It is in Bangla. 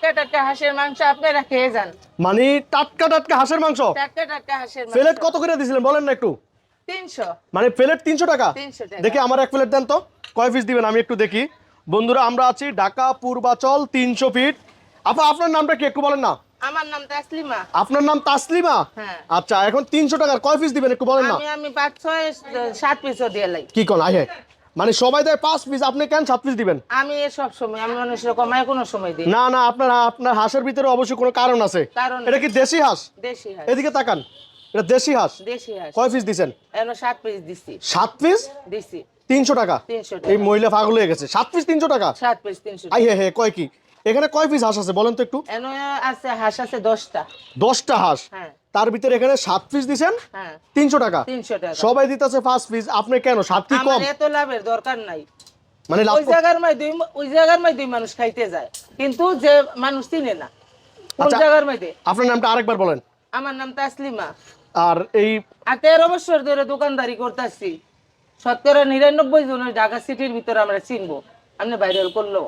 টাটকা টাটকা হাঁসের মাংস আপনারা খেয়ে যান। মানে টাটকা টাটকা হাঁসের মাংস। টাটকা টাটকা হাঁসের মাংস। প্লেট কত করে দিছিলেন বলেন না একটু? 300। মানে প্লেট 300 টাকা। 300 টাকা। দেখি আমার এক প্লেট দেন তো, কয় পিস দিবেন আমি একটু দেখি। বন্ধুরা আমরা আছি ঢাকা পূর্বাচল 300 ফিট। আপা আপনার নামটা কি একটু বলেন না? আমার নাম তাসলিমা। আপনার নাম তাসলিমা? হ্যাঁ। আচ্ছা, এখন 300 টাকার কয় পিস দিবেন একটু বলেন না? আমি 5 6 7 পিসও দিয়ে লাই। কি কোন আহে, মানে সবাই দেয় 5 পিস, আপনি কেন 7 পিস দিবেন? আমি সব সময় আমি মানুষের কমায় কোনো সময় দিই না না, আপনার আপনার হাঁসের ভিতরে অবশ্যই কোনো কারণ আছে। কারণ এটা কি দেশি হাঁস? দেশি হাঁস। এদিকে তাকান, এটা দেশি হাঁস। দেশি হাঁস। কয় পিস দিছেন? এনো 7 পিস দিছি। 7 পিস দিছি 300 টাকা। 300 এই টাকা। মহিলা পাগল হয়ে গেছে, 7 পিস 300 টাকা। 7 পিস 300 আই টাকা। হে হে, কয় কি এখানে কয় পিস হাঁস আছে বলেন তো একটু? এনো আছে হাঁস আছে 10টা। 10টা হাঁস। হ্যাঁ তার ভিতরে এখানে 7 পিস দিছেন হ্যাঁ 300 টাকা। 300 টাকা। সবাই দিতেছে 5 পিস, আপনি কেন 7 কি আমার কম? এত লাভের দরকার নাই। মানে লাভ ওই জায়গার মধ্যে দুই মানুষ খাইতে যায়, কিন্তু যে মানুষ চিনে না কোন আচ্ছা। জায়গার মধ্যে। আপনার নামটা আরেকবার বলেন। আমার নাম তাসলিমা। আর এই আর 13 বছর ধরে দোকানদারি করতেছি। 99 জনের ঢাকা সিটির ভিতরে আমরা চিনবো, আপনি ভাইরাল করলো।